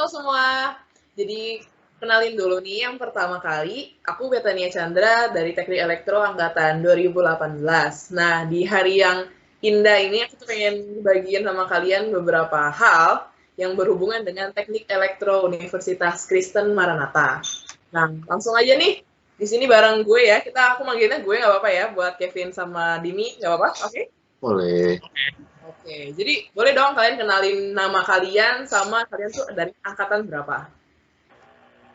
Halo semua. Jadi kenalin dulu nih yang pertama kali, aku Betania Chandra dari Teknik Elektro angkatan 2018. Nah, di hari yang indah ini aku tuh pengen bagiin sama kalian beberapa hal yang berhubungan dengan Teknik Elektro Universitas Kristen Maranatha. Nah, langsung aja nih. Di sini bareng gue ya. Aku manggilnya gue nggak apa-apa ya buat Kevin sama Dini, nggak apa-apa? Oke? Boleh. Oke, jadi boleh dong kalian kenalin nama kalian sama kalian tuh dari angkatan berapa?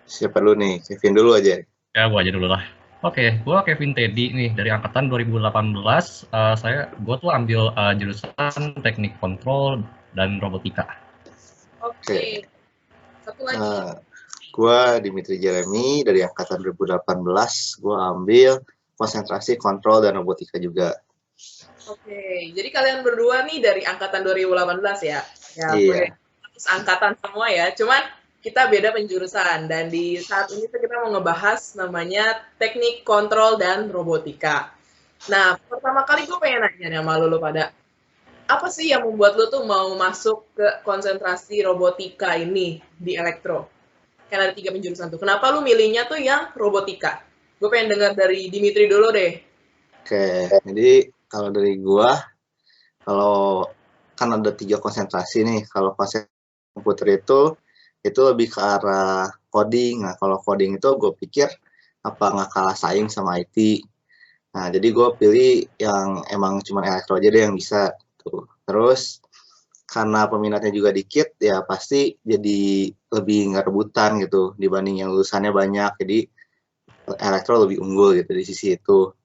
Siapa dulu nih? Kevin dulu aja. Ya, gua aja dulu lah. Oke, gua Kevin Teddy nih dari angkatan 2018. Gua tuh ambil jurusan teknik kontrol dan robotika. Oke, satu lagi. Gua Dimitri Jeremy dari angkatan 2018. Gua ambil konsentrasi kontrol dan robotika juga. Oke, jadi kalian berdua nih dari angkatan 2018 ya? Ya, Iya. angkatan semua ya. Cuman kita beda penjurusan dan di saat ini tuh kita mau ngebahas namanya teknik kontrol dan robotika. Nah, pertama kali gue pengen nanya nih sama lu pada apa sih yang membuat lu tuh mau masuk ke konsentrasi robotika ini di elektro? Kan ada 3 penjurusan tuh. Kenapa lu milihnya tuh yang robotika? Gue pengen dengar dari Dimitri dulu deh. Oke, jadi kalau dari gua, kalau kan ada 3 konsentrasi nih. Kalau konsentrasi komputer itu lebih ke arah coding. Nah, kalau coding itu gue pikir apa nggak kalah saing sama IT. Nah, jadi gue pilih yang emang cuma elektro aja deh yang bisa tuh. Terus karena peminatnya juga dikit, ya pasti jadi lebih nggak rebutan gitu dibanding yang lulusannya banyak. Jadi elektro lebih unggul gitu di sisi itu.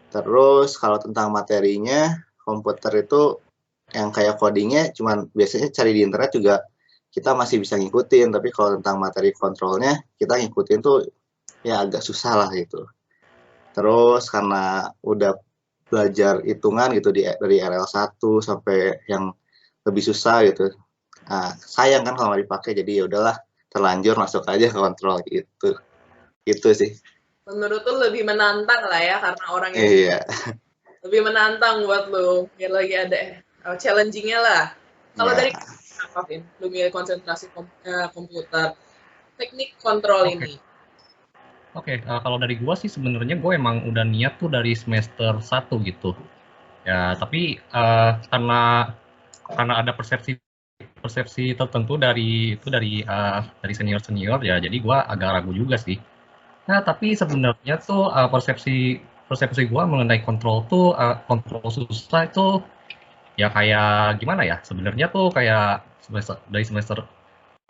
Terus kalau tentang materinya, komputer itu yang kayak codingnya cuman biasanya cari di internet juga kita masih bisa ngikutin. Tapi kalau tentang materi kontrolnya, kita ngikutin tuh ya agak susah lah gitu. Terus karena udah belajar hitungan gitu dari RL1 sampai yang lebih susah gitu. Nah, sayang kan kalau nggak dipakai, jadi ya udahlah terlanjur masuk aja ke kontrol gitu. Gitu sih. Menurut lu lebih menantang lah ya karena orangnya Iya. lebih menantang buat lu. Biar lagi ada challenging-nya lah. Kalau Ya. dari apa, Vin? Lu milih konsentrasi komputer. Teknik kontrol Oke. ini. Kalau dari gua sih sebenarnya gue emang udah niat tuh dari semester 1 gitu. Ya, tapi karena ada persepsi tertentu dari senior-senior ya, jadi gua agak ragu juga sih. Nah, tapi sebenarnya tuh persepsi gua mengenai kontrol tuh kontrol susah itu ya kayak gimana ya? Sebenarnya tuh kayak dari semester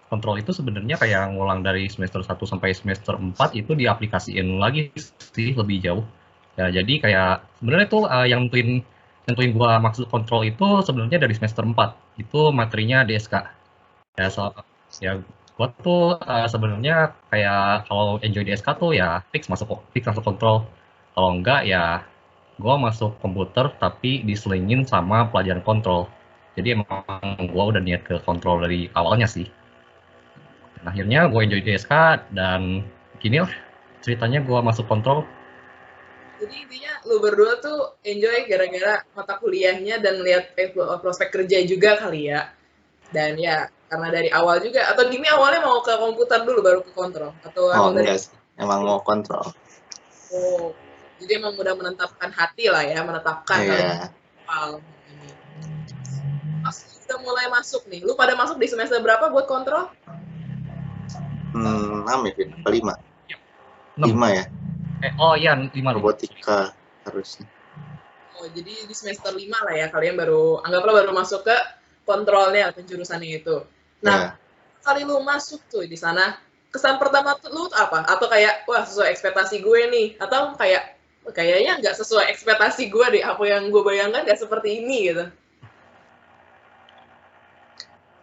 kontrol itu sebenarnya kayak ngulang dari semester 1 sampai semester 4 itu diaplikasiin lagi sih lebih jauh. Ya, jadi kayak sebenarnya tuh yang nentuin gua maksud kontrol itu sebenarnya dari semester 4. Itu materinya DSK. Ya, ya gua tuh sebenarnya kayak kalau enjoy DSK tuh ya fix masuk kontrol. Kalau enggak ya gua masuk komputer tapi diselingin sama pelajaran kontrol. Jadi emang gua udah niat ke kontrol dari awalnya sih. Dan akhirnya gue enjoy DSK dan gini lah ceritanya gue masuk kontrol. Jadi intinya lu berdua tuh enjoy gara-gara mata kuliahnya dan lihat prospek kerja juga kali ya. Dan ya karena dari awal juga atau Dimi awalnya mau ke komputer dulu baru ke kontrol atau Oh, emang dari enggak sih. Emang mau kontrol. oh jadi emang udah menetapkan hati lah ya menetapkan dari Iya. awal ini. Pas udah mulai masuk nih, lu pada masuk di semester berapa buat kontrol? 6 ya, Vin? Apa 5? 6. 5 ya? Oh iya 5. Robotika harusnya. Oh, jadi di semester 5 lah ya kalian baru anggaplah baru masuk ke kontrolnya penjurusannya itu. Nah, Ya. kali lu masuk tuh di sana, kesan pertama tuh lu apa? Atau kayak wah sesuai ekspektasi gue nih atau kayak kayaknya nggak sesuai ekspektasi gue deh apa yang gue bayangkan nggak seperti ini gitu.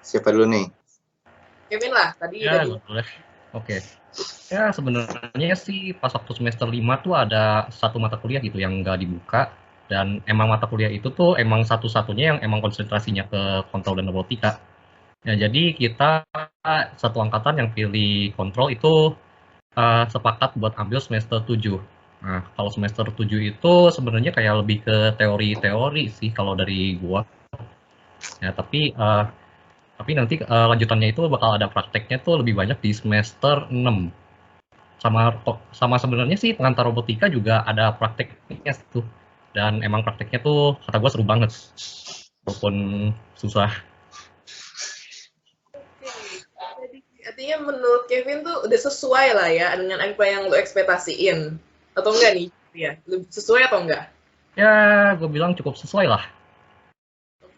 Siapa dulu nih? Kevin lah tadi Ya dari boleh. Oke. Ya sebenarnya sih pas waktu semester 5 tuh ada satu mata kuliah gitu yang nggak dibuka dan emang mata kuliah itu tuh emang satu-satunya yang emang konsentrasinya ke kontrol dan robotika. Ya jadi kita satu angkatan yang pilih kontrol itu sepakat buat ambil semester 7. Nah, kalau semester 7 itu sebenarnya kayak lebih ke teori-teori sih kalau dari gua. Ya, tapi Tapi nanti lanjutannya itu bakal ada prakteknya tuh lebih banyak di semester 6. Sama sebenarnya sih pengantar robotika juga ada prakteknya tuh. Dan emang prakteknya tuh kata gue seru banget. Walaupun susah. Oke, jadi artinya menurut Kevin tuh udah sesuai lah ya dengan apa yang lo ekspektasiin. Atau enggak nih? Ya, sesuai atau enggak? Ya, gue bilang cukup sesuai lah.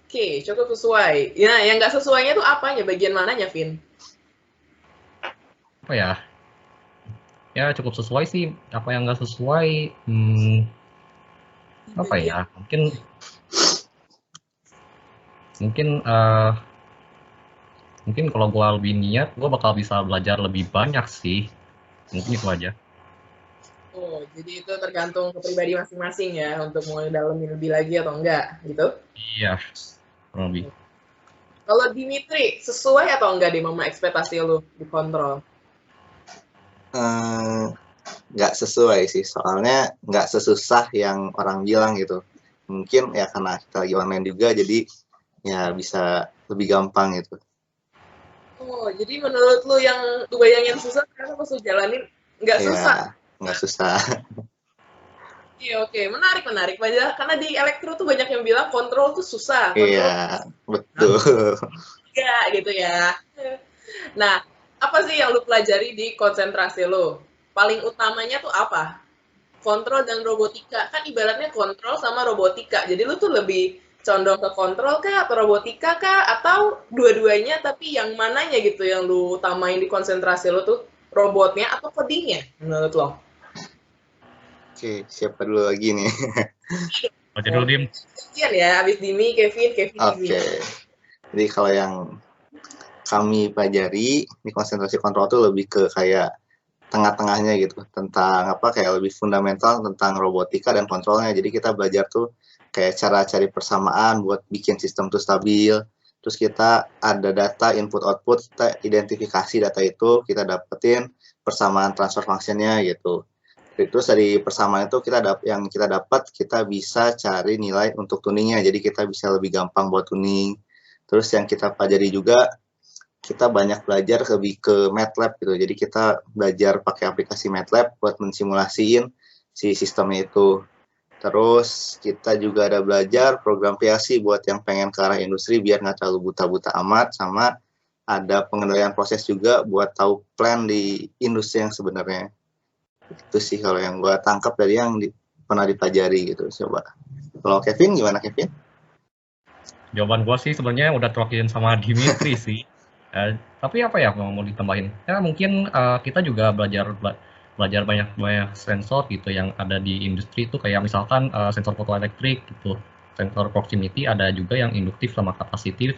Oke, cukup sesuai. Ya, yang nggak sesuainya tuh apanya? Bagian mananya, Vin? Apa ya? Ya cukup sesuai sih. Apa yang nggak sesuai? Apa Bagian ya? Mungkin mungkin kalau gue lebih niat, gue bakal bisa belajar lebih banyak sih. Mungkin itu aja. Oh, jadi itu tergantung ke pribadi masing-masing ya untuk mau dalamin lebih lagi atau enggak, gitu. Iya, kurang lebih. Kalau Dimitri, sesuai atau enggak di mama ekspektasi lu dikontrol? Nggak sesuai sih, soalnya nggak sesusah yang orang bilang gitu. Mungkin ya karena kita lagi online juga, jadi ya bisa lebih gampang gitu. Oh, jadi menurut lu yang lu bayangin susah, ternyata pas lu jalanin nggak susah? Ya, nggak susah. Oke, oke. Menarik, menarik. Karena di elektro tuh banyak yang bilang kontrol tuh susah, Iya, kontrol betul. enggak gitu ya. Nah, apa sih yang lu pelajari di konsentrasi lu? Paling utamanya tuh apa? Kontrol dan robotika. Kan ibaratnya kontrol sama robotika. Jadi lu tuh lebih condong ke kontrol kah atau robotika kah atau dua-duanya tapi yang mananya gitu yang lu utamain di konsentrasi lu tuh robotnya atau codingnya menurut lo? Oke, siapa dulu lagi nih? Jadi dulu, Dim. Kevin ya, abis Dimi, Kevin, Dimi. Oke, jadi kalau yang kami pelajari di konsentrasi kontrol tuh lebih ke kayak tengah-tengahnya gitu, tentang apa, kayak lebih fundamental tentang robotika dan kontrolnya. Jadi kita belajar tuh kayak cara cari persamaan buat bikin sistem tuh stabil. Terus kita ada data input output, kita identifikasi data itu, kita dapetin persamaan transfer functionnya gitu. Terus dari persamaan itu yang kita dapat, kita bisa cari nilai untuk tuningnya. Jadi kita bisa lebih gampang buat tuning. Terus yang kita pelajari juga, kita banyak belajar lebih ke MATLAB gitu. Jadi kita belajar pakai aplikasi MATLAB buat mensimulasiin si sistemnya itu. Terus kita juga ada belajar program PLC buat yang pengen ke arah industri biar nggak terlalu buta-buta amat, sama ada pengendalian proses juga buat tahu plan di industri yang sebenarnya. Itu sih kalau yang gue tangkap dari yang pernah dipelajari gitu. Coba. Kalau Kevin gimana, Kevin? Jawaban gue sih sebenarnya udah terwakilin sama Dimitri sih. Tapi apa ya mau ditambahin? Ya mungkin kita juga belajar banyak sensor gitu yang ada di industri itu kayak misalkan sensor fotoelektrik gitu, sensor proximity, ada juga yang induktif sama kapasitif.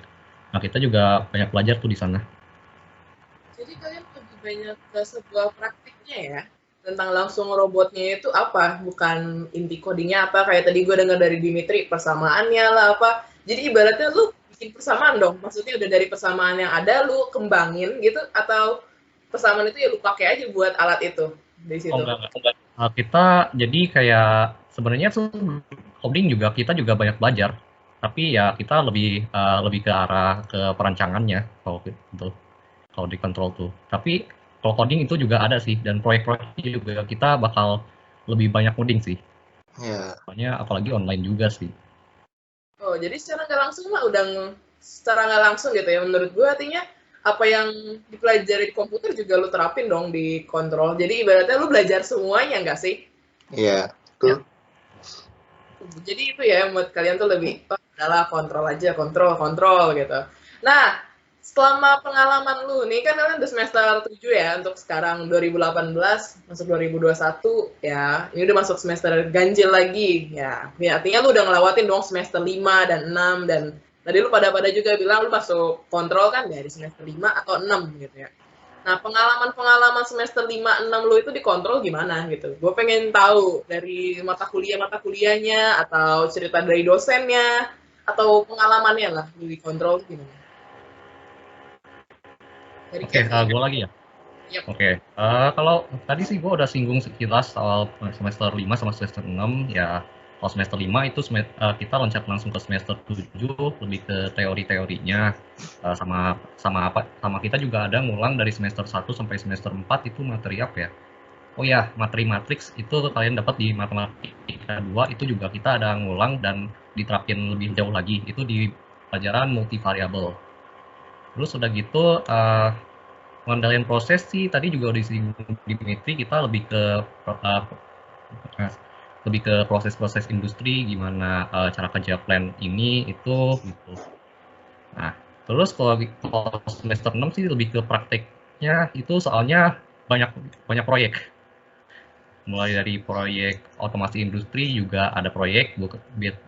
Nah kita juga banyak belajar tuh di sana. Jadi kalian lebih banyak ke sebuah praktiknya ya? Tentang langsung robotnya itu apa? Bukan inti codingnya apa? Kayak tadi gue dengar dari Dimitri, persamaannya lah apa. Jadi ibaratnya lu bikin persamaan dong. Maksudnya udah dari persamaan yang ada, lu kembangin gitu? Atau persamaan itu ya lu pakai aja buat alat itu? Di situ. Enggak. Kita jadi kayak sebenarnya tuh coding juga kita juga banyak belajar. Tapi ya kita lebih ke arah ke perancangannya kalau gitu. Kalau di control tuh. Tapi kalau coding itu juga ada sih, dan proyek-proyeknya juga kita bakal lebih banyak coding sih. Ya. Soalnya apalagi online juga sih. Oh, jadi secara nggak langsung lah secara nggak langsung gitu ya. Menurut gue artinya apa yang dipelajari di komputer juga lu terapin dong di kontrol. Jadi ibaratnya lu belajar semuanya nggak sih? Iya, betul. Jadi itu ya buat kalian tuh lebih adalah kontrol aja, kontrol gitu. Nah, selama pengalaman lu nih kan kalian udah semester 7 ya untuk sekarang 2018 masuk 2021 ya. Ini udah masuk semester ganjil lagi ya. Ya artinya lu udah ngelewatin dong semester 5 dan 6 dan tadi lu pada juga bilang lu masuk kontrol kan dari semester 5 atau 6 gitu ya. Nah, pengalaman semester 5, 6 lu itu dikontrol gimana gitu? Gue pengen tahu dari mata kuliahnya, atau cerita dari dosennya, atau pengalamannya lah lu dikontrol gimana? Dari Oke, gue lagi ya? Yep. Oke, kalau tadi sih gue udah singgung sekilas soal semester 5 sama semester 6, ya Kalau semester 5 itu kita loncat langsung ke semester 7, lebih ke teori-teorinya. Sama kita juga ada ngulang dari semester 1 sampai semester 4 itu materi apa ya? Oh ya, materi matriks itu kalian dapat di matematika 2, itu juga kita ada ngulang dan diterapin lebih jauh lagi. Itu di pelajaran multivariabel. Terus udah gitu, pengendalian proses sih tadi juga udah disinggung di Dimitri, kita lebih ke proses-proses industri, gimana cara kerja plan ini itu gitu. Nah, terus kalau semester 6 sih lebih ke prakteknya, itu soalnya banyak banyak proyek. Mulai dari proyek otomasi industri, juga ada proyek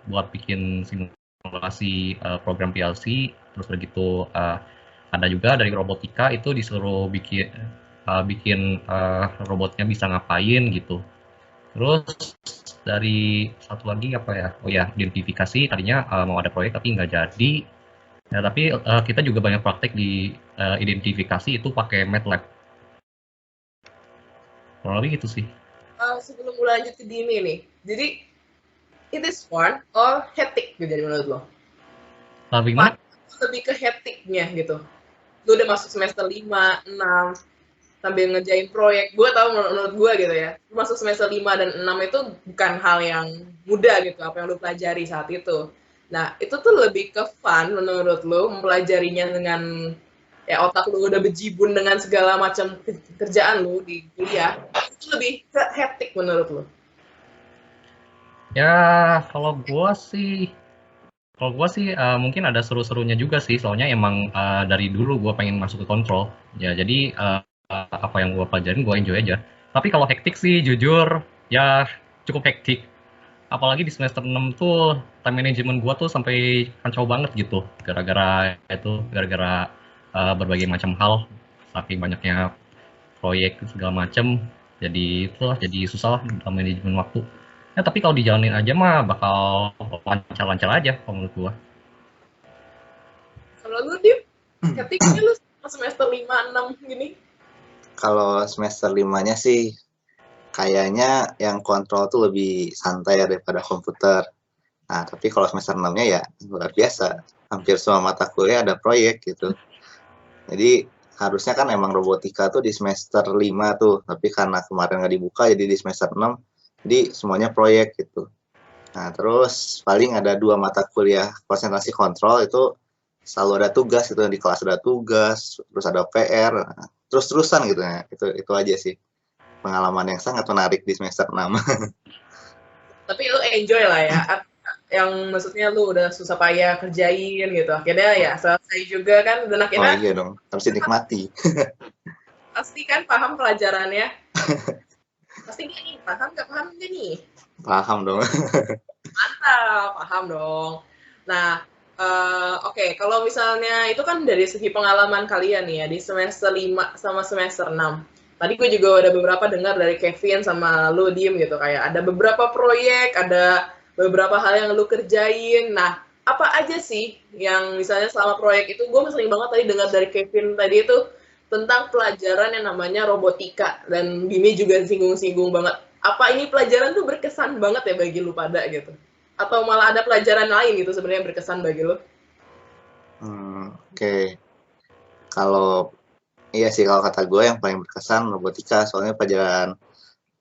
buat bikin simulasi program PLC. Terus begitu ada juga dari robotika, itu disuruh bikin robotnya bisa ngapain gitu. Terus dari satu lagi apa ya? Oh ya, identifikasi, tadinya mau ada proyek tapi nggak jadi. Ya, tapi kita juga banyak praktek di identifikasi itu pakai MATLAB. Kurang lebih gitu sih. Sebelum lanjut ke Dimi nih, jadi it is fun or hectic gitu jadi menurut lo? Gimana? Lebih ke hecticnya gitu. Lu udah masuk semester 5, 6, sambil ngerjain proyek. Gue tau menurut gue gitu ya, masuk semester 5 dan 6 itu bukan hal yang mudah gitu, apa yang lu pelajari saat itu. Nah, itu tuh lebih ke fun menurut lu, mempelajarinya dengan ya otak lu udah bejibun dengan segala macam kerjaan lu di kuliah, itu lebih ke hectic menurut lu? Ya, kalau gue sih mungkin ada seru-serunya juga sih, soalnya emang dari dulu gue pengen masuk ke kontrol. Ya, jadi apa yang gue pelajarin gue enjoy aja. Tapi kalau hektik sih jujur ya cukup hektik. Apalagi di semester 6 tuh time management gue tuh sampai kacau banget gitu. Gara-gara berbagai macam hal, saking banyaknya proyek segala macam. Jadi susah lah dalam manajemen waktu. Ya, tapi kalau dijalanin aja mah bakal lancar-lancar aja kalau menurut gue. Kalau lu, Dim, hecticnya lu semester 5, 6 gini? Kalau semester 5-nya sih kayaknya yang kontrol tuh lebih santai daripada komputer. Nah, tapi kalau semester 6-nya ya luar biasa. Hampir semua mata kuliah ada proyek gitu. Jadi harusnya kan emang robotika tuh di semester 5 tuh, tapi karena kemarin nggak dibuka jadi di semester 6, jadi semuanya proyek gitu. Nah, terus paling ada 2 mata kuliah konsentrasi kontrol itu selalu ada tugas, itu di kelas ada tugas, terus ada PR, terus-terusan gitu ya. Itu aja sih pengalaman yang sangat menarik di semester 6. Tapi lu enjoy lah ya, yang maksudnya lu udah susah payah kerjain gitu, akhirnya ya selesai juga kan, dan Oh akhirnya iya dong, harus dinikmati. pasti kan paham pelajarannya. Pasti nih, paham nggak nih? Paham dong. Mantap, paham dong. Nah, oke, kalau misalnya itu kan dari segi pengalaman kalian nih ya, di semester 5 sama semester 6. Tadi gue juga ada beberapa dengar dari Kevin sama lu, Dim, gitu. Kayak ada beberapa proyek, ada beberapa hal yang lu kerjain. Nah, apa aja sih yang misalnya selama proyek itu, gue sering banget tadi dengar dari Kevin tadi itu, tentang pelajaran yang namanya robotika. Dan Bimi juga singgung-singgung banget. Apa ini pelajaran tuh berkesan banget ya bagi lu pada gitu? Atau malah ada pelajaran lain gitu sebenarnya berkesan bagi lo? Oke. Kalau iya sih, kalau kata gue yang paling berkesan robotika, soalnya pelajaran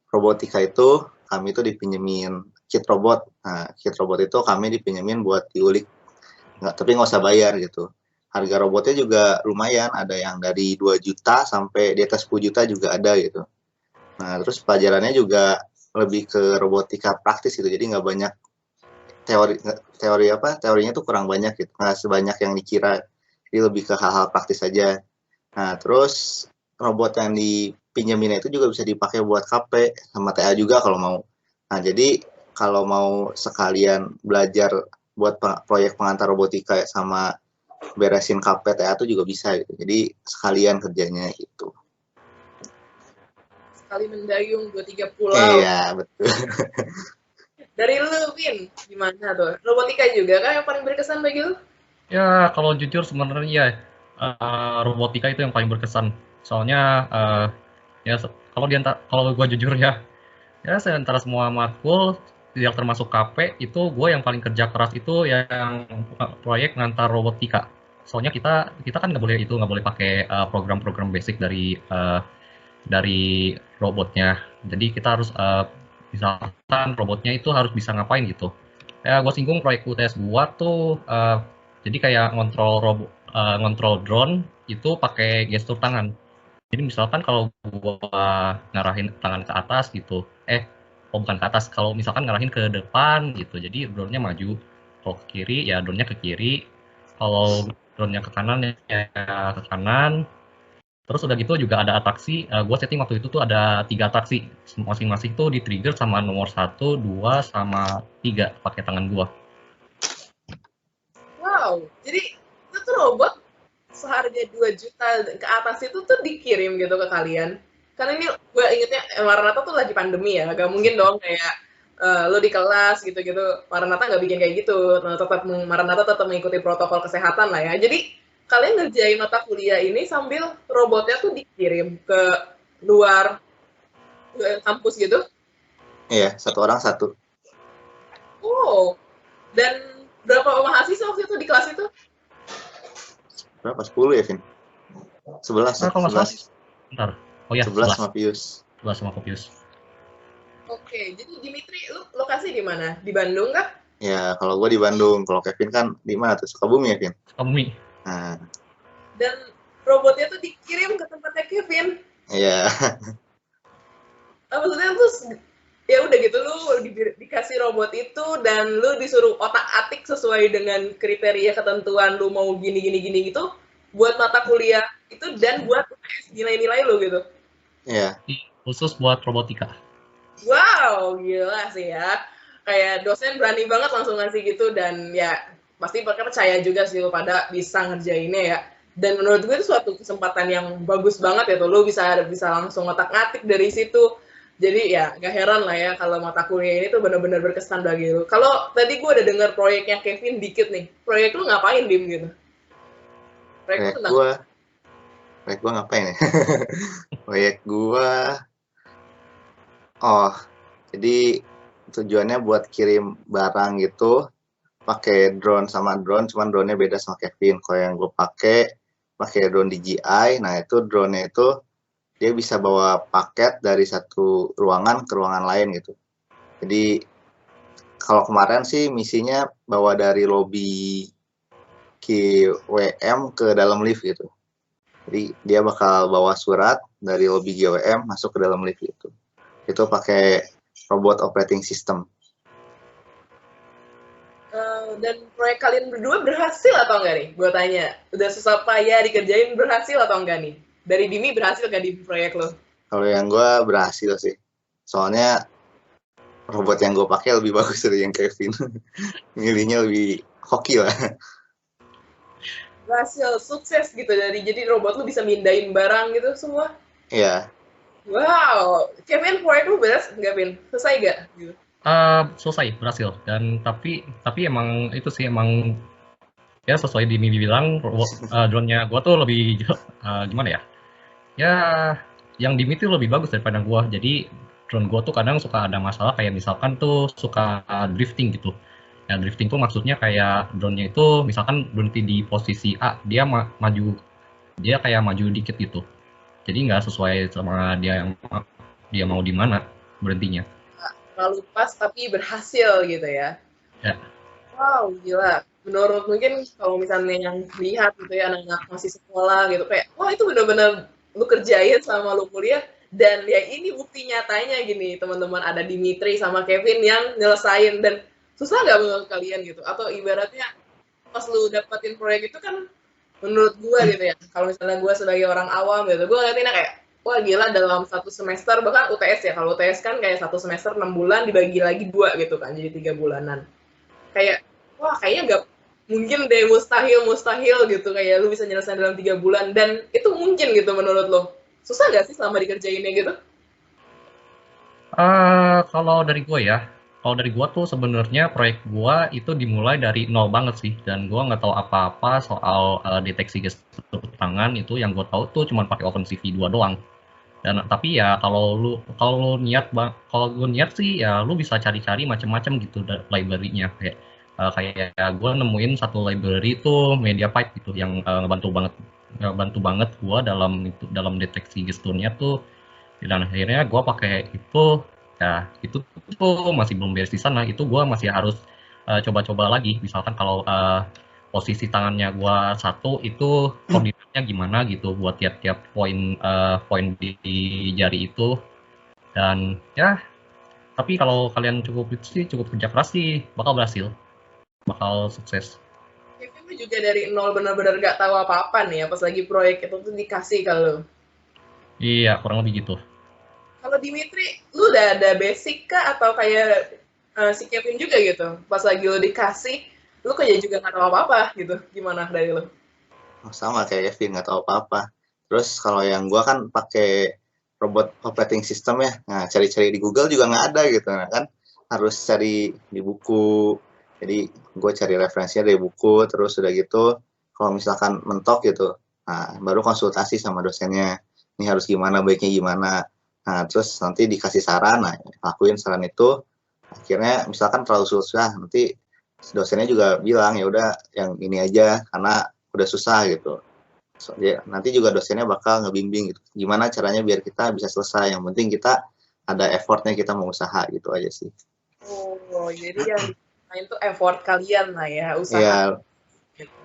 robotika itu kami itu dipinjemin kit robot. Nah, kit robot itu kami dipinjemin buat diulik, tapi nggak usah bayar gitu. Harga robotnya juga lumayan, ada yang dari 2 juta sampai di atas 10 juta juga ada gitu. Nah, terus pelajarannya juga lebih ke robotika praktis gitu, jadi nggak banyak teorinya tuh kurang banyak gitu, nggak sebanyak yang dikira, jadi lebih ke hal-hal praktis saja. Nah, terus robot yang dipinjemin itu juga bisa dipakai buat KP sama TA juga kalau mau. Nah, jadi kalau mau sekalian belajar buat proyek pengantar robotika sama beresin KP TA itu juga bisa gitu. Jadi sekalian kerjanya gitu. Sekali mendayung 2-3 pulau. Iya, betul. Dari lu, Win, gimana tuh? Robotika juga kan yang paling berkesan bagi lu? Ya, kalau jujur sebenarnya robotika itu yang paling berkesan. Soalnya ya kalau gue jujur ya, saya antara semua matkul yang termasuk KP itu gue yang paling kerja keras itu yang proyek ngantar robotika. Soalnya kita kan nggak boleh pakai program-program basic dari robotnya. Jadi kita harus misalkan robotnya itu harus bisa ngapain gitu. Ya gue singgung proyek UTS gue tuh jadi kayak ngontrol drone itu pakai gestur tangan. Jadi misalkan kalau gua ngarahin tangan ke atas gitu, bukan ke atas, kalau misalkan ngarahin ke depan gitu, jadi drone-nya maju. Kalau ke kiri ya drone-nya ke kiri, kalau drone-nya ke kanan ya ke kanan. Terus udah gitu juga ada atraksi, gua setting waktu itu tuh ada 3 atraksi, masing-masing tuh di-trigger sama nomor 1, 2, sama 3 pakai tangan gua. Wow, jadi itu tuh robot seharga 2 juta ke atas itu tuh dikirim gitu ke kalian. Karena ini gue ingetnya Maranatha tuh lagi pandemi ya, gak mungkin dong kayak lo di kelas gitu-gitu, Maranatha nggak bikin kayak gitu, Maranatha tetap mengikuti protokol kesehatan lah ya. Jadi kalian ngerjain mata kuliah ini sambil robotnya tuh dikirim ke luar kampus gitu? Iya, 1 orang 1. Oh, dan berapa mahasiswa waktu itu di kelas itu? Berapa? 10 ya, Vin? 11 ya? Kalau nggak salah, 11. bentar. Oh ya, 11 sama Pius. 11 sama Kopius. Oke, jadi Dimitri, lu lokasi di mana? Di Bandung kah? Ya, kalau gue di Bandung. Kalau Kevin kan di mana tuh? Sukabumi ya, Vin? Sukabumi. Nah, Dan robotnya tuh dikirim ke tempatnya Kevin. iya. Maksudnya tuh ya udah gitu lu dikasih robot itu dan lu disuruh otak-atik sesuai dengan kriteria ketentuan lu mau gini gitu buat mata kuliah itu dan buat nilai-nilai lu gitu. Iya. Khusus buat robotika. Wow, gila sih ya. Kayak dosen berani banget langsung ngasih gitu dan ya pasti percaya juga sih lu pada bisa ngerjainnya ya. Dan menurut gue itu suatu kesempatan yang bagus banget ya tuh lu bisa langsung otak-atik dari situ. Jadi ya gak heran lah ya kalau mata kuliah ini tuh benar-benar berkesan bagi lu. Kalau tadi gue udah dengar proyeknya Kevin dikit nih, proyek lu ngapain Dim gitu? Proyek gue ngapain ya? Proyek gue, jadi tujuannya buat kirim barang gitu, pakai drone, cuman drone-nya beda sama Kevin. Kalau yang gue pakai drone DJI. Nah itu drone-nya itu dia bisa bawa paket dari satu ruangan ke ruangan lain gitu. Jadi kalau kemarin sih misinya bawa dari lobby GWM ke dalam lift gitu. Jadi dia bakal bawa surat dari lobby GWM masuk ke dalam lift gitu. Itu pakai robot operating system. Dan proyek kalian berdua berhasil atau enggak nih? Gue tanya, udah susah payah dikerjain berhasil atau enggak nih? Dari Dimi berhasil gak di proyek lo? Kalau yang gue berhasil sih. Soalnya robot yang gue pakai lebih bagus dari yang Kevin. Milihnya lebih hoki lah. Berhasil, sukses gitu jadi robot lu bisa mindahin barang gitu semua? Iya. Wow, Kevin proyek lu beres nggak Vin? Selesai gak? Gitu. Selesai, berhasil. Dan tapi emang itu sih emang ya sesuai Dimi bilang drone-nya gua tuh lebih gimana ya? Ya yang Dimi tuh lebih bagus daripada gua. Jadi drone gua tuh kadang suka ada masalah kayak misalkan tuh suka drifting gitu. Ya drifting tuh maksudnya kayak drone-nya itu misalkan berhenti di posisi A, dia maju, dia kayak maju dikit gitu. Jadi nggak sesuai sama dia mau di mana berhentinya. Terlalu pas tapi berhasil gitu ya. Ya. Wow, gila. Menurut mungkin kalau misalnya yang lihat gitu ya anak-anak masih sekolah gitu kayak wah itu benar-benar lu kerjain sama lu kuliah dan ya ini bukti nyatanya gini teman-teman ada Dimitri sama Kevin yang nyelesain dan susah nggak menurut kalian gitu atau ibaratnya pas lu dapetin proyek itu kan menurut gue gitu ya kalau misalnya gue sebagai orang awam gitu gue ngeliatinnya kayak wah gila dalam satu semester bahkan UTS ya kalau UTS kan kayak satu semester 6 bulan dibagi lagi 2 gitu kan jadi 3 bulanan kayak wah kayaknya nggak mungkin deh mustahil gitu kayak lu bisa nyelesain dalam 3 bulan dan itu mungkin gitu menurut lo susah nggak sih selama dikerjainnya gitu? Kalau dari gue tuh sebenarnya proyek gue itu dimulai dari nol banget sih dan gue nggak tahu apa-apa soal deteksi gestur tangan itu yang gue tahu tuh cuma pakai OpenCV 2 doang. Dan tapi ya kalau lu niat sih ya lu bisa cari-cari macam-macam gitu library-nya kayak gue nemuin satu library itu MediaPipe gitu yang ngebantu banget gue dalam deteksi gesturnya tuh, dan akhirnya gue pakai itu. Ya itu tuh masih belum beres di sana, itu gue masih harus coba-coba lagi, misalkan kalau posisi tangannya gue satu itu koordinatnya gimana gitu buat tiap-tiap poin di jari itu. Dan ya tapi kalau kalian cukup kerja keras sih bakal sukses. Kevin lu juga dari nol benar-benar gak tahu apa-apa nih ya pas lagi proyek itu tuh dikasih ke lu. Iya, kurang lebih gitu. Kalau Dimitri, lu udah ada basic kah atau kayak si Kevin juga gitu? Pas lagi lu dikasih, lu kayak juga gak tahu apa-apa gitu. Gimana dari lu? Sama kayak Kevin, nggak tahu apa-apa. Terus kalau yang gua kan pakai robot operating system ya, nah cari-cari di Google juga nggak ada gitu, nah kan harus cari di buku. Jadi gue cari referensinya dari buku, terus udah gitu kalau misalkan mentok gitu, nah baru konsultasi sama dosennya, ini harus gimana, baiknya gimana. Nah terus nanti dikasih saran, nah lakuin saran itu. Akhirnya misalkan terlalu susah, nanti dosennya juga bilang ya udah yang ini aja karena udah susah gitu. So, ya, nanti juga dosennya bakal ngebimbing gitu. Gimana caranya biar kita bisa selesai. Yang penting kita ada effortnya, kita mau usaha gitu aja sih. Oh, jadi yang dimain tuh effort kalian lah ya, usaha. Iya. Gitu.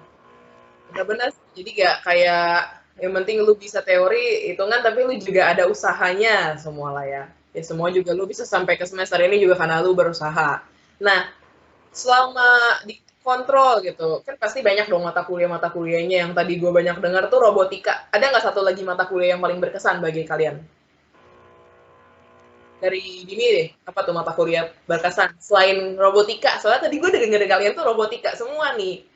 Benar-benar. Jadi gak kayak yang penting lu bisa teori hitungan tapi lu juga ada usahanya semua lah ya. Ya semua juga lu bisa sampai ke semester ini juga karena lu berusaha. Nah, selama dikontrol gitu, kan pasti banyak dong mata kuliahnya yang tadi gue banyak dengar tuh robotika. Ada nggak satu lagi mata kuliah yang paling berkesan bagi kalian? Dari Dini deh, apa tuh mata kuliah berkesan? Selain robotika, soalnya tadi gue denger dari kalian tuh robotika semua nih.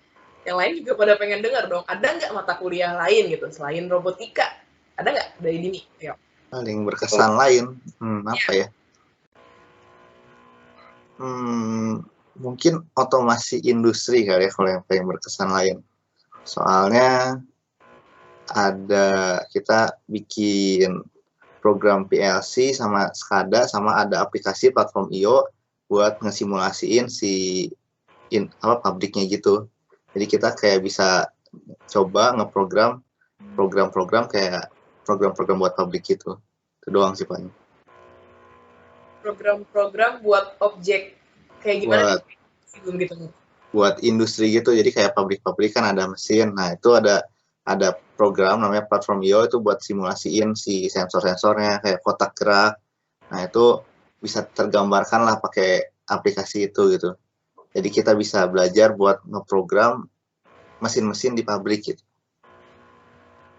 Yang lain juga pada pengen dengar dong, ada nggak mata kuliah lain gitu, selain robotika? Ada nggak dari Dini? Ayo. Paling berkesan lain, apa ya? Mungkin otomasi industri kali ya kalau yang paling berkesan lain. Soalnya kita bikin program PLC sama SCADA sama ada aplikasi platform IO buat ngesimulasiin pabriknya gitu. Jadi kita kayak bisa coba ngeprogram program-program kayak program-program buat pabrik gitu. Itu doang sih paling. Program-program buat objek kayak gimana? Belum gitu. Buat industri gitu, jadi kayak pabrik-pabrik kan ada mesin. Nah itu ada program namanya platform IO itu buat simulasiin si sensor-sensornya kayak kotak gerak. Nah itu bisa tergambarkan lah pakai aplikasi itu gitu. Jadi kita bisa belajar buat ngeprogram mesin-mesin di pabrik gitu.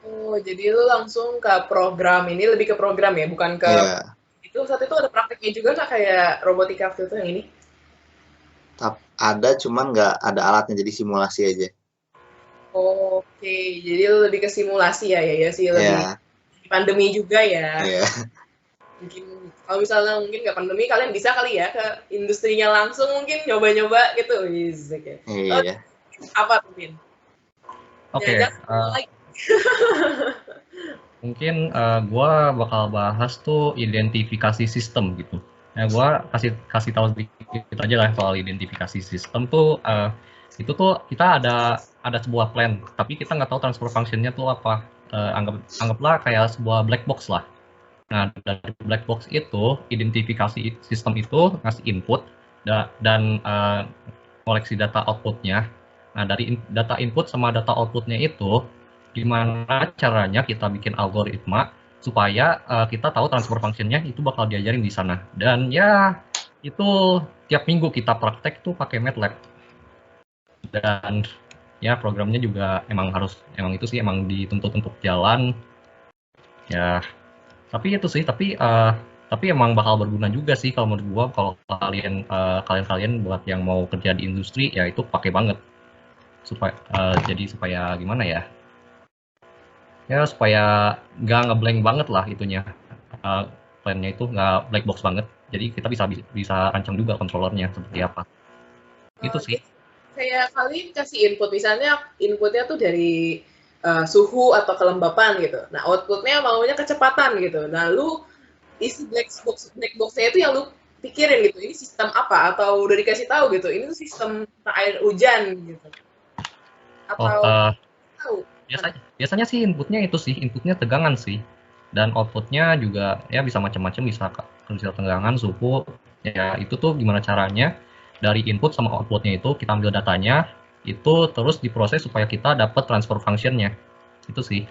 Oh, jadi lu langsung ke program ini, lebih ke program ya, bukan ke... Yeah. Itu saat itu ada prakteknya juga nggak kayak robotika waktu itu yang ini? Ada, cuman nggak ada alatnya, jadi simulasi aja. Oke, jadi lu lebih ke simulasi ya sih, lebih pandemi juga ya. Mungkin kalau misalnya mungkin nggak pandemi, kalian bisa kali ya ke industrinya langsung mungkin nyoba-nyoba gitu. Iya. Apa tuh, Vin? Oke. Mungkin gue bakal bahas tuh identifikasi sistem gitu. Ya gue kasih tahu sedikit aja lah soal identifikasi sistem tuh. Itu tuh kita ada sebuah plan, tapi kita nggak tahu transfer functionnya tuh apa. Anggaplah kayak sebuah black box lah. Nah dari black box itu identifikasi sistem itu ngasih input dan koleksi data outputnya. Nah dari data input sama data outputnya itu gimana caranya kita bikin algoritma supaya kita tahu transfer functionnya itu bakal diajarin di sana. Dan ya itu tiap minggu kita praktek tuh pakai MATLAB. Dan ya programnya juga emang itu sih emang dituntut untuk jalan. Ya tapi itu sih tapi emang bakal berguna juga sih kalau menurut gua, kalau kalian buat yang mau kerja di industri ya itu pakai banget supaya gimana ya? Ya supaya nggak ngeblank banget lah itunya, plannya itu nggak black box banget, jadi kita bisa rancang juga controllernya seperti apa. Itu sih kayak kalian kasih input, misalnya inputnya tuh dari suhu atau kelembapan gitu. Nah, outputnya maunya kecepatan gitu. Nah, lu isi black box-nya itu yang lu pikirin gitu, ini sistem apa? Atau udah dikasih tahu gitu, ini tuh sistem air hujan gitu. Atau tahu? Biasanya sih inputnya tegangan sih. Dan outputnya juga ya bisa macam-macam, bisa tegangan, suhu. Ya itu tuh gimana caranya dari input sama outputnya itu kita ambil datanya, itu terus diproses supaya kita dapat transfer function-nya. Itu sih.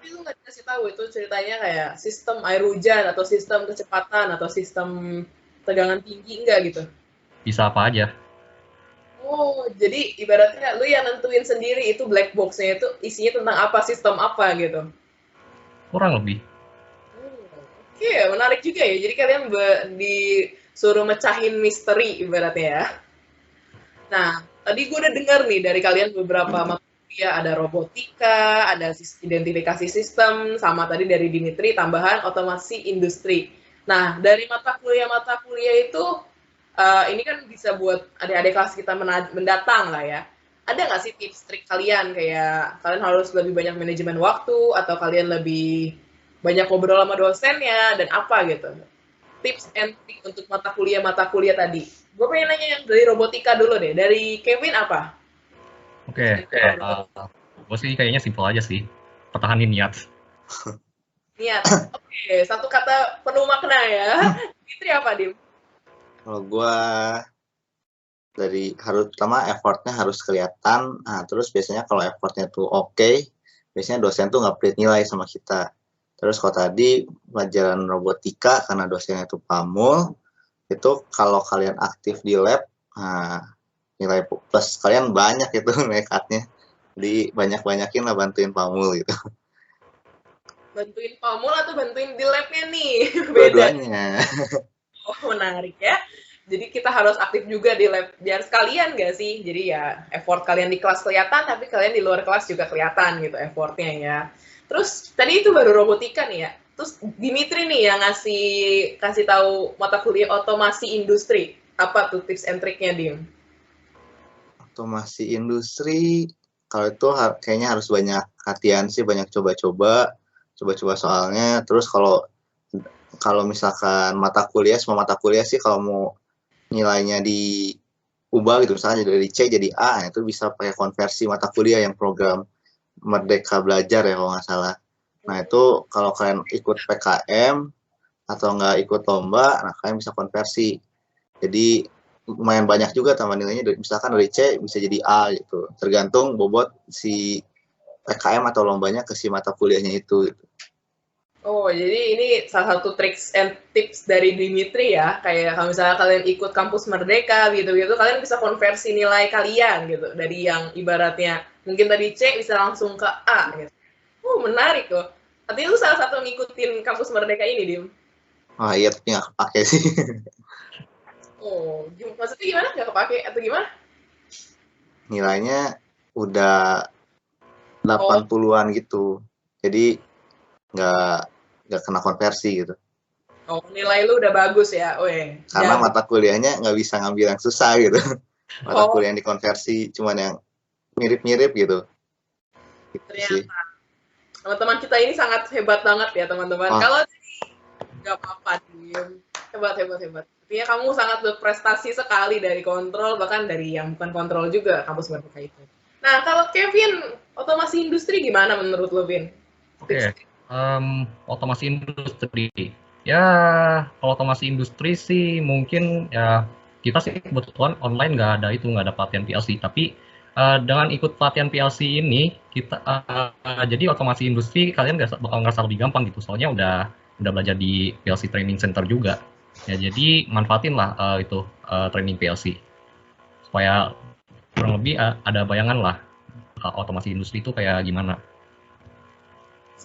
Tapi lu nggak dikasih tahu itu ceritanya kayak sistem air hujan atau sistem kecepatan atau sistem tegangan tinggi enggak gitu? Bisa apa aja. Oh, jadi ibaratnya lu yang nentuin sendiri itu black box-nya itu isinya tentang apa, sistem apa gitu. Kurang lebih. Oke, menarik juga ya. Jadi kalian disuruh mecahin misteri ibaratnya ya. Nah, tadi gue udah dengar nih dari kalian beberapa mata kuliah, ada robotika, ada identifikasi sistem, sama tadi dari Dimitri tambahan otomasi industri. Nah, dari mata kuliah itu, ini kan bisa buat adik-adik kelas kita mendatang lah ya. Ada nggak sih tips trik kalian, kayak kalian harus lebih banyak manajemen waktu, atau kalian lebih banyak ngobrol sama dosennya, dan apa gitu? Tips and trick untuk mata kuliah tadi. Gue pengen nanya yang dari robotika dulu deh. Dari Kevin apa? Oke. Gue sih kayaknya simpel aja sih. Pertahanin niat. Niat. Oke, satu kata penuh makna ya. Fitri apa, Dim? Kalau gue pertama effortnya harus kelihatan. Nah, terus biasanya kalau effortnya tuh oke, biasanya dosen tuh nggak pelit nilai sama kita. Terus kalau tadi pelajaran robotika karena dosennya itu Pamul, itu kalau kalian aktif di lab, nah, nilai plus kalian banyak itu nekatnya. Jadi banyak-banyakin lah bantuin Pamul gitu. Bantuin Pamul atau bantuin di lab-nya nih? Beda. Dua-duanya. Oh, menarik ya. Jadi kita harus aktif juga di lab. Biar sekalian gak sih? Jadi ya effort kalian di kelas kelihatan, tapi kalian di luar kelas juga kelihatan gitu effortnya ya. Terus tadi itu baru robotika nih ya. Terus Dimitri nih yang kasih tahu mata kuliah otomasi industri. Apa tuh tips and triknya, Dim? Otomasi industri, kalau itu kayaknya harus banyak latihan sih, banyak coba-coba soalnya. Terus kalau misalkan semua mata kuliah sih kalau mau nilainya diubah gitu, misalnya dari C jadi A, itu bisa pakai konversi mata kuliah yang program Merdeka Belajar ya kalau nggak salah. Nah itu kalau kalian ikut PKM atau nggak ikut lomba, nah kalian bisa konversi. Jadi lumayan banyak juga tambah nilainya, misalkan dari C bisa jadi A gitu. Tergantung bobot si PKM atau lombanya ke si mata kuliahnya itu. Gitu. Oh, jadi ini salah satu tricks and tips dari Dimitri ya. Kayak kalau misalnya kalian ikut kampus Merdeka gitu-gitu, kalian bisa konversi nilai kalian gitu. Dari yang ibaratnya mungkin tadi C bisa langsung ke A gitu. Menarik loh. Tapi lu salah satu ngikutin kampus Merdeka ini, Dim? Oh iya, tapi nggak kepake sih. Oh, maksudnya gimana? Nggak kepake atau gimana? Nilainya udah 80-an gitu. Jadi nggak kena konversi gitu. Oh, nilai lu udah bagus ya, Karena mata kuliahnya nggak bisa ngambil yang susah gitu. Mata kuliah yang dikonversi cuman yang mirip-mirip gitu. Ternyata. Teman-teman kita ini sangat hebat banget ya, teman-teman. Kalau nggak apa-apa, Dim. Hebat. Artinya kamu sangat berprestasi sekali dari kontrol, bahkan dari yang bukan kontrol juga, kampus Merdeka itu. Nah, kalau Kevin, otomasi industri gimana menurut lo, Vin? Oke. Otomasi industri. Ya, kalau otomasi industri sih mungkin ya kita sih kebetulan online nggak ada pelatihan PLC. Tapi dengan ikut pelatihan PLC ini kita jadi otomasi industri kalian bakal ngerasa lebih gampang gitu. Soalnya udah belajar di PLC Training Center juga. Ya jadi manfaatin lah itu training PLC supaya kurang lebih ada bayangan lah otomasi industri itu kayak gimana.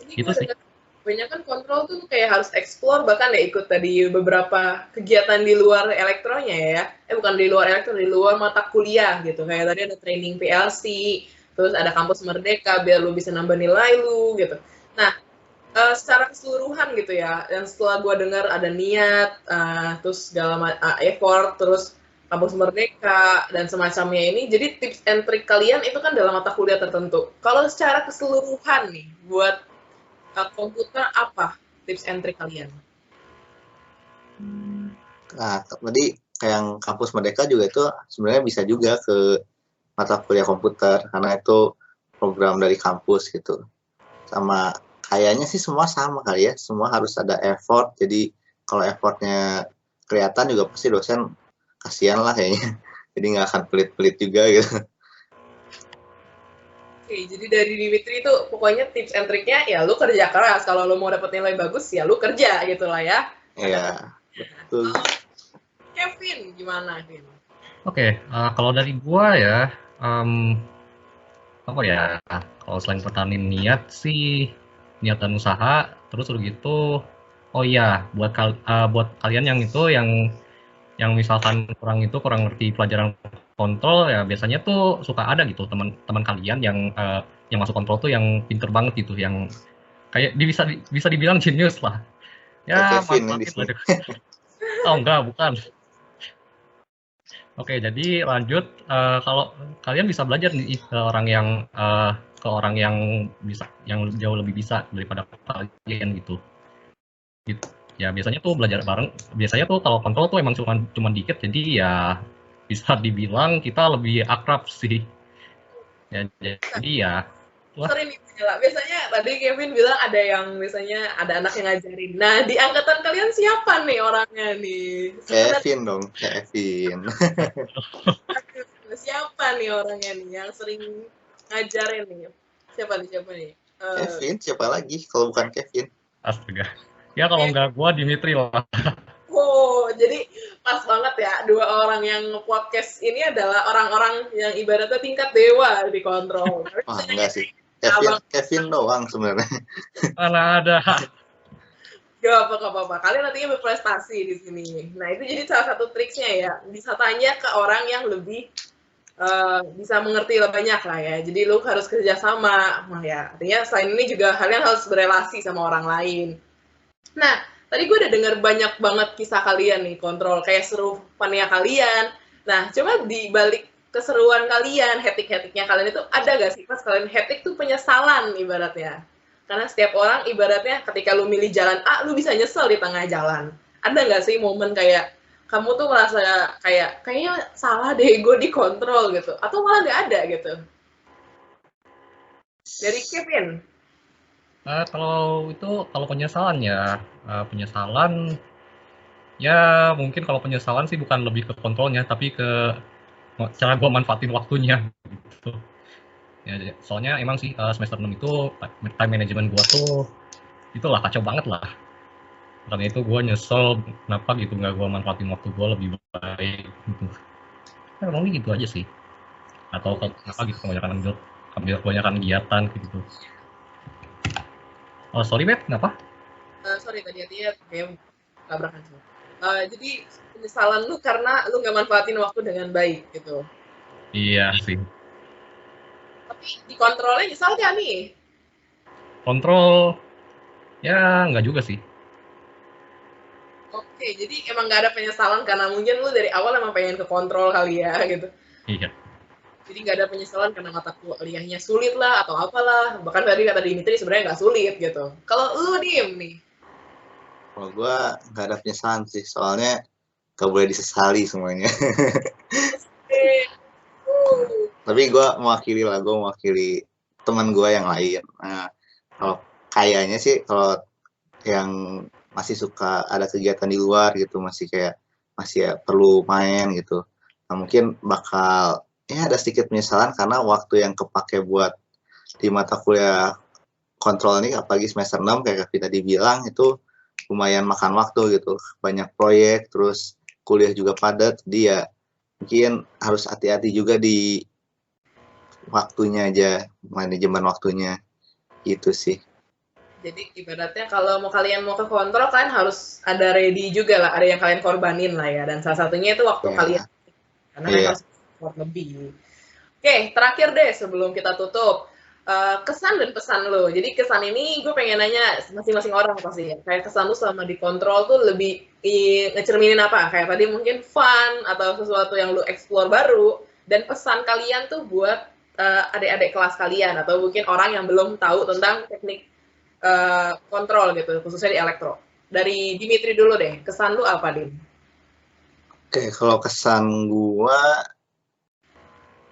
Gitu sih. Banyak kan kontrol tuh kayak harus explore, bahkan ya ikut tadi beberapa kegiatan di luar elektronya ya. Bukan di luar elektro, di luar mata kuliah gitu. Kayak tadi ada training PLC, terus ada kampus Merdeka biar lu bisa nambah nilai lu gitu. Nah, secara keseluruhan gitu ya, yang setelah gue dengar ada niat, terus segala effort, terus Kampus Merdeka, dan semacamnya ini. Jadi tips and trick kalian itu kan dalam mata kuliah tertentu. Kalau secara keseluruhan nih, buat komputer apa tips and trick kalian? Nah, tadi kayak yang Kampus Merdeka juga itu sebenarnya bisa juga ke mata kuliah komputer, karena itu program dari kampus gitu. Sama kayaknya sih semua sama kali ya, semua harus ada effort, jadi kalau effortnya kelihatan juga pasti dosen kasihan lah kayaknya, jadi nggak akan pelit-pelit juga gitu. Oke, jadi dari Dimitri itu pokoknya tips and triknya ya lu kerja keras, kalau lu mau dapet nilai bagus ya lu kerja gitu lah ya. Iya, betul. Kevin, gimana Kevin? Oke, kalau dari gua ya, apa ya, kalau selain pertahanin niat sih, niat dan usaha, terus udah gitu, oh iya, buat kalian yang itu, yang misalkan kurang ngerti pelajaran kontrol, ya biasanya tuh suka ada gitu teman-teman kalian yang masuk kontrol tuh yang pinter banget gitu, yang kayak bisa dibilang jenius lah. Ya, Kevin manfaatin di sini. lah. Oh enggak, bukan. Oke, jadi lanjut, kalau kalian bisa belajar nih ke orang yang yang jauh lebih bisa daripada kalian gitu. Ya biasanya tuh belajar bareng. Biasanya tuh kalau kontrol tuh emang cuman dikit, jadi ya bisa dibilang kita lebih akrab sih. Ya, jadi ya Sorry nih, Nyala. Biasanya tadi Kevin bilang ada yang misalnya ada anak yang ngajarin. Nah, di angkatan kalian siapa nih orangnya nih? Kevin dong, Kevin. Siapa nih orangnya nih yang sering ngajarin nih? Siapa nih? Kevin, siapa lagi kalau bukan Kevin? astaga. Ya kalau nggak gua Dimitri lah. Oh, jadi pas banget ya, dua orang yang podcast ini adalah orang-orang yang ibaratnya tingkat dewa dikontrol. Wah, enggak sih. Abang, Kevin doang sebenarnya. Mana ada. gak apa-apa. Kalian nantinya berprestasi di sini. Nah, itu jadi salah satu triksnya ya. Bisa tanya ke orang yang lebih bisa mengerti lebih banyak lah ya. Jadi lu harus kerjasama. Nah ya, artinya selain ini juga kalian harus berelasi sama orang lain. Nah, tadi gue udah denger banyak banget kisah kalian nih, kontrol. Kayak seru pania kalian. Nah, coba di balik keseruan kalian, hektik-hektiknya kalian itu ada gak sih pas kalian hektik tuh penyesalan ibaratnya? Karena setiap orang ibaratnya ketika lu milih jalan A, lu bisa nyesel di tengah jalan. Ada gak sih momen kayak kamu tuh merasa kayaknya salah deh gue dikontrol gitu, atau malah gak ada gitu? Dari Kevin. Kalau penyesalan ya, penyesalan ya mungkin kalau penyesalan sih bukan lebih ke kontrolnya, tapi ke cara gua manfaatin waktunya gitu. Ya, soalnya emang sih semester 6 itu time management gua tuh itulah kacau banget lah. Karena itu gua nyesel kenapa gitu nggak gua manfaatin waktu gua lebih baik gitu. Ya, emang gitu aja sih. Atau kenapa gitu kebanyakan kegiatan gitu. Oh sorry Bet, kenapa? Sorry tadi hatinya kayak tabrakan sih. Jadi penyesalan lu karena lu nggak manfaatin waktu dengan baik gitu. Iya sih. Tapi dikontrolnya nyesal gak nih? Kontrol, ya nggak juga sih. Oke, jadi emang nggak ada penyesalan karena mungkin lu dari awal emang pengen ke kontrol kali ya gitu. Iya. Jadi nggak ada penyesalan karena mata kuliahnya sulit lah atau apalah. Bahkan tadi kata Dimitri sebenarnya nggak sulit gitu. Kalau lu diem nih. Kalau gue nggak ada penyesalan sih, soalnya gak boleh disesali semuanya. Tapi gue mewakili teman gue yang lain. Nah, kalau kayaknya sih kalau yang masih suka ada kegiatan di luar gitu, masih ya perlu main gitu. Nah, mungkin bakal ya ada sedikit penyesalan karena waktu yang kepake buat di mata kuliah kontrol ini, apalagi semester 6 kayak Kak tadi bilang, itu lumayan makan waktu gitu, banyak proyek, terus kuliah juga padat, dia mungkin harus hati-hati juga di waktunya aja, manajemen waktunya, gitu sih. Jadi ibaratnya kalau kalian mau ke kontrol kan harus ada ready juga lah, ada yang kalian korbanin lah ya, dan salah satunya itu waktu kalian, karena harus support lebih. Oke, terakhir deh sebelum kita tutup, kesan dan pesan lo. Jadi kesan ini gue pengen nanya masing-masing orang pasti ya. Kayak kesan lo selama dikontrol tuh lebih ngecerminin apa? Kayak tadi mungkin fun atau sesuatu yang lo explore baru. Dan pesan kalian tuh buat adik-adik kelas kalian atau mungkin orang yang belum tahu tentang teknik kontrol gitu, khususnya di elektro. Dari Dimitri dulu deh, kesan lu apa, Dim? Oke, kalau kesan gua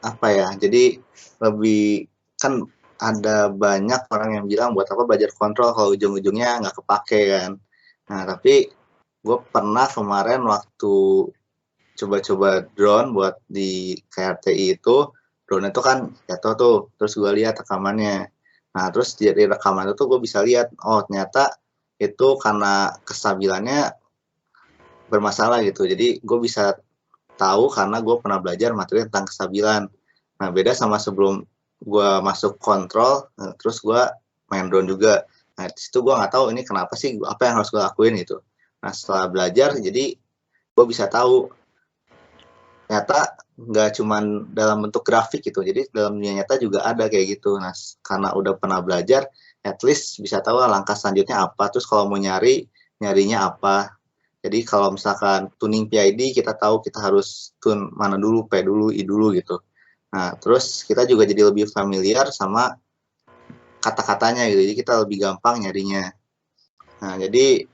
apa ya? Jadi lebih kan ada banyak orang yang bilang buat apa belajar kontrol kalau ujung-ujungnya nggak kepake kan. Nah, tapi gue pernah kemarin waktu coba-coba drone buat di KRTI itu, drone itu kan jatuh tuh, terus gue lihat rekamannya. Nah, terus dari rekaman itu gue bisa lihat, oh ternyata itu karena kestabilannya bermasalah gitu. Jadi gue bisa tahu karena gue pernah belajar materi tentang kestabilan. Nah, beda sama sebelum gue masuk kontrol, terus gue main drone juga. Nah, di situ gue nggak tahu ini kenapa sih, apa yang harus gue lakuin gitu. Nah, setelah belajar, jadi gue bisa tahu ternyata nggak cuman dalam bentuk grafik gitu, jadi dalam dunia nyata juga ada kayak gitu. Nah, karena udah pernah belajar, at least bisa tahu langkah selanjutnya apa, terus kalau mau nyarinya apa. Jadi kalau misalkan tuning PID, kita tahu kita harus tune mana dulu, P dulu, I dulu gitu. Nah, terus kita juga jadi lebih familiar sama kata-katanya gitu, jadi kita lebih gampang nyarinya. Nah, jadi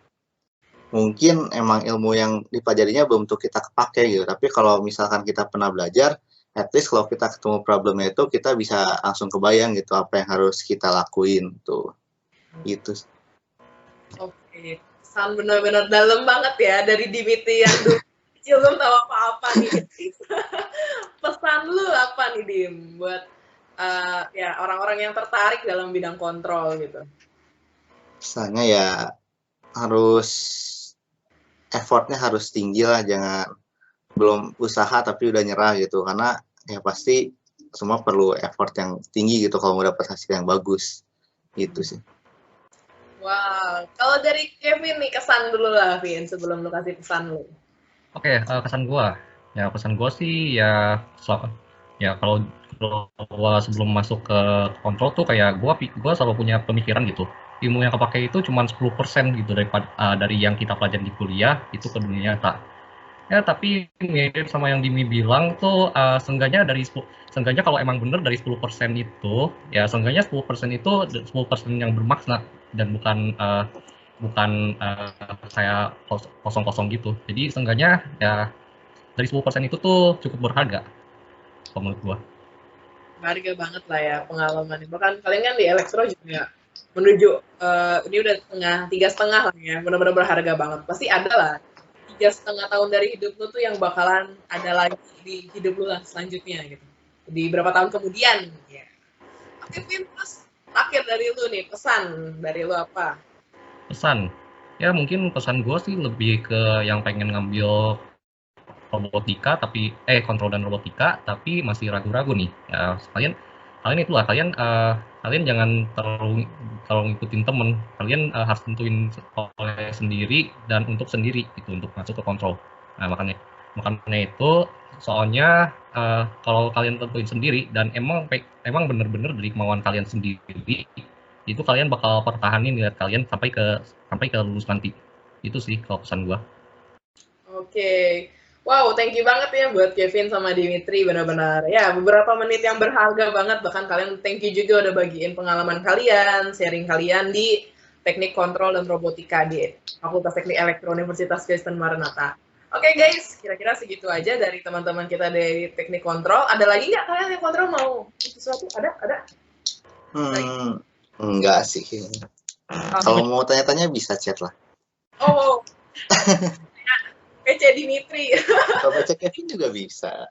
mungkin emang ilmu yang dipelajarinya belum tentu kita kepake gitu, tapi kalau misalkan kita pernah belajar, at least kalau kita ketemu problemnya itu, kita bisa langsung kebayang gitu apa yang harus kita lakuin tuh. Gitu. Oke, kesan benar-benar dalam banget ya dari Dimitri yang dulu kecil belum tahu apa-apa nih. Pesan lu apa nih, Dim, buat ya orang-orang yang tertarik dalam bidang kontrol gitu? Pesannya ya harus effortnya harus tinggi lah, jangan belum usaha tapi udah nyerah gitu, karena ya pasti semua perlu effort yang tinggi gitu kalau mau dapat hasil yang bagus gitu sih. Wow, kalau dari Kevin nih kesan dulu lah, Vin, sebelum lu kasih pesan lu. Oke, kesan gua. Ya pesan gua sih ya ya kalau gua sebelum masuk ke kontrol tuh kayak gua selalu punya pemikiran gitu. Ilmu yang kepake itu cuma 10% gitu dari yang kita pelajari di kuliah itu ke dunia nyata. Ya tapi mirip sama yang Dimi bilang tuh seenggaknya seenggaknya kalau emang bener dari 10% itu ya seenggaknya 10% itu 10% yang bermakna dan bukan saya kosong-kosong gitu. Jadi seenggaknya ya dari 10% itu tuh cukup berharga kalau menurut gua. Berharga banget lah ya pengalaman. Bahkan kalian kan di elektro juga menuju ini udah 3,5 lah ya, benar-benar berharga banget. Pasti ada lah 3,5 tahun dari hidup lu tuh yang bakalan ada lagi di hidup lu lah selanjutnya gitu. Di berapa tahun kemudian ya. Oke, Vin, terus akhir dari lu nih, pesan dari lu apa? Pesan, ya mungkin pesan gua sih lebih ke yang pengen ngambil robotika kontrol dan robotika tapi masih ragu-ragu nih. Ya, kalian itulah kalian jangan terlalu ngikutin temen. Kalian harus tentuin oleh sendiri dan untuk sendiri gitu untuk masuk ke kontrol. Nah, makanya itu soalnya kalau kalian tentuin sendiri dan emang bener-bener dari kemauan kalian sendiri itu kalian bakal pertahanin niat kalian sampai ke lulus nanti. Itu sih kalau pesan gua. Oke. Wow, thank you banget ya buat Kevin sama Dimitri, benar-benar ya beberapa menit yang berharga banget, bahkan kalian thank you juga udah bagiin pengalaman kalian, sharing kalian di teknik kontrol dan robotika di Fakultas Teknik Elektro Universitas Kristen Maranatha. Oke guys, kira-kira segitu aja dari teman-teman kita dari teknik kontrol. Ada lagi nggak kalian yang kontrol mau sesuatu? Ada? Enggak sih. Kalau mau tanya-tanya bisa chat lah. Oh, PC Dimitri. Kalau baca Kevin juga bisa.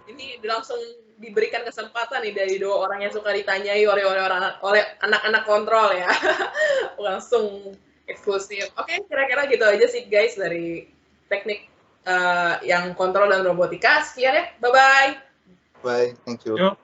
Ini langsung diberikan kesempatan nih dari 2 orang yang suka ditanyai oleh anak-anak kontrol ya. Langsung eksklusif. Oke, kira-kira gitu aja sih guys dari teknik yang kontrol dan robotika. Sekian ya. Bye-bye. Bye, thank you. Yuk.